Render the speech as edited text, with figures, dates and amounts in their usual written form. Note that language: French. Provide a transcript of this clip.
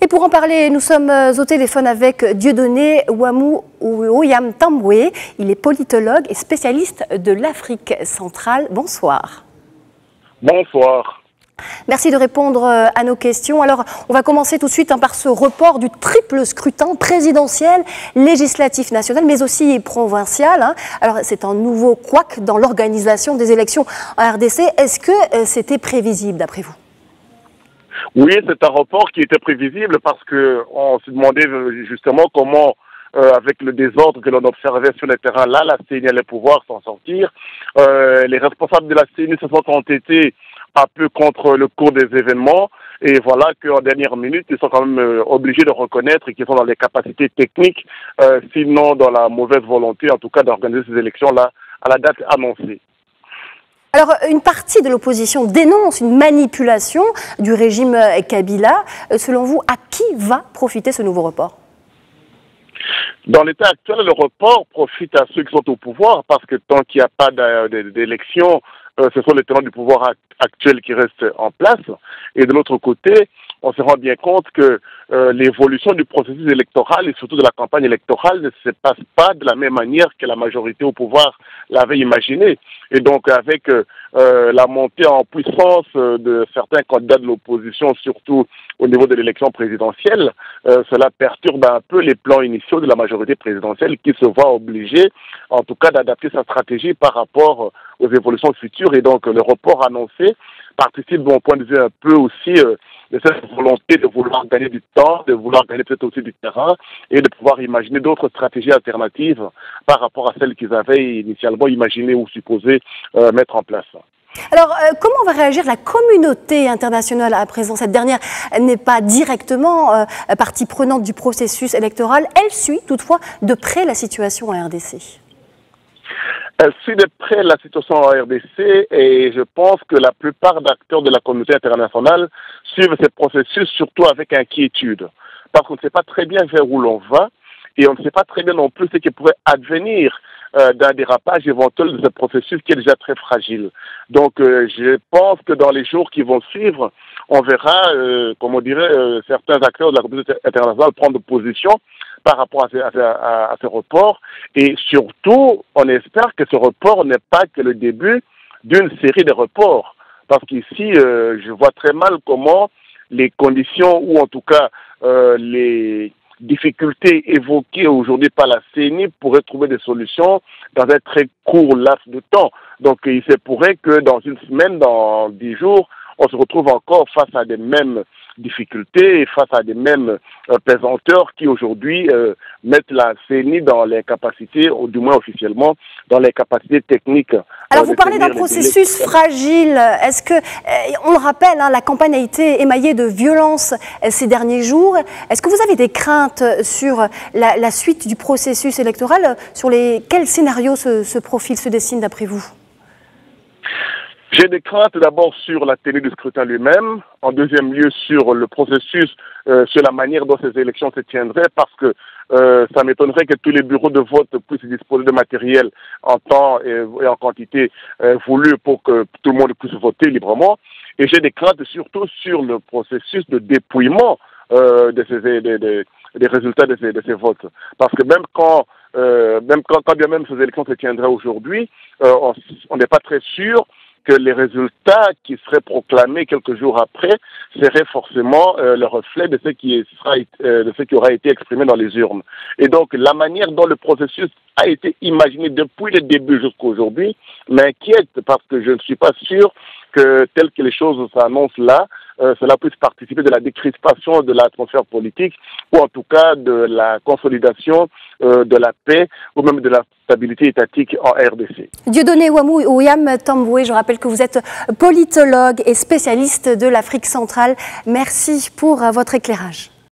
Et pour en parler, nous sommes au téléphone avec Dieudonné Ouamou Oyam Tamboué. Il est politologue et spécialiste de l'Afrique centrale. Bonsoir. Bonsoir. Merci de répondre à nos questions. Alors, on va commencer tout de suite par ce report du triple scrutin présidentiel, législatif national, mais aussi provincial. Alors, c'est un nouveau couac dans l'organisation des élections en RDC. Est-ce que c'était prévisible, d'après vous? Oui, c'est un report qui était prévisible parce qu'on se demandait justement comment, avec le désordre que l'on observait sur le terrain, là, la CENI allait pouvoir s'en sortir. Les responsables de la CENI se sont entêtés un peu contre le cours des événements et voilà qu'en dernière minute, ils sont quand même obligés de reconnaître qu'ils sont dans les capacités techniques, sinon dans la mauvaise volonté, en tout cas, d'organiser ces élections-là à la date annoncée. Alors, une partie de l'opposition dénonce une manipulation du régime Kabila. Selon vous, à qui va profiter ce nouveau report? Dans l'état actuel, le report profite à ceux qui sont au pouvoir parce que tant qu'il n'y a pas d'élection, ce sont les tenants du pouvoir actuel qui restent en place. Et de l'autre côté, on se rend bien compte que l'évolution du processus électoral et surtout de la campagne électorale ne se passe pas de la même manière que la majorité au pouvoir l'avait imaginé. Et donc avec la montée en puissance de certains candidats de l'opposition, surtout au niveau de l'élection présidentielle, cela perturbe un peu les plans initiaux de la majorité présidentielle qui se voit obligée, en tout cas, d'adapter sa stratégie par rapport aux évolutions futures. Et donc le report annoncé participe, de mon point de vue, un peu aussi de cette volonté de vouloir gagner du temps, de vouloir gagner peut-être aussi du terrain et de pouvoir imaginer d'autres stratégies alternatives par rapport à celles qu'ils avaient initialement imaginées ou supposées mettre en place. Alors, comment va réagir la communauté internationale à présent? Cette dernière n'est pas directement partie prenante du processus électoral. Elle suit toutefois de près la situation en RDC. Elle suit de près la situation en RDC et je pense que la plupart d'acteurs de la communauté internationale suivent ces processus surtout avec inquiétude. Parce qu'on ne sait pas très bien vers où l'on va et on ne sait pas très bien non plus ce qui pourrait advenir d'un dérapage éventuel de ce processus qui est déjà très fragile. Donc je pense que dans les jours qui vont suivre, on verra, comme on dirait, certains acteurs de la communauté internationale prendre position par rapport à ce report. Et surtout, on espère que ce report n'est pas que le début d'une série de reports. Parce qu'ici, je vois très mal comment les conditions ou en tout cas les difficultés évoquées aujourd'hui par la CENI pourraient trouver des solutions dans un très court laps de temps. Donc il se pourrait que dans une semaine, dans 10 jours, on se retrouve encore face à des mêmes difficultés et face à des mêmes pesanteurs qui aujourd'hui mettent la CENI dans l'incapacité, ou du moins officiellement, dans l'incapacité technique. Alors vous parlez d'un processus fragile. Est-ce que, on le rappelle, la campagne a été émaillée de violences ces derniers jours. Est-ce que vous avez des craintes sur la suite du processus électoral? Sur quels scénarios se dessinent d'après vous? J'ai des craintes d'abord sur la tenue du scrutin lui-même, en deuxième lieu sur le processus, sur la manière dont ces élections se tiendraient, parce que ça m'étonnerait que tous les bureaux de vote puissent disposer de matériel en temps et en quantité voulu pour que tout le monde puisse voter librement. Et j'ai des craintes surtout sur le processus de dépouillement des résultats de ces votes. Parce que même quand bien même ces élections se tiendraient aujourd'hui, on n'est pas très sûr que les résultats qui seraient proclamés quelques jours après seraient forcément le reflet de ce qui aura été exprimé dans les urnes. Et donc, la manière dont le processus a été imaginé depuis le début jusqu'à aujourd'hui m'inquiète parce que je ne suis pas sûr que, telles que les choses s'annoncent là, cela puisse participer de la décrispation de l'atmosphère politique ou en tout cas de la consolidation de la paix ou même de la stabilité étatique en RDC. Dieudonné Ouamou Oyam Tamboué, je rappelle que vous êtes politologue et spécialiste de l'Afrique centrale. Merci pour votre éclairage.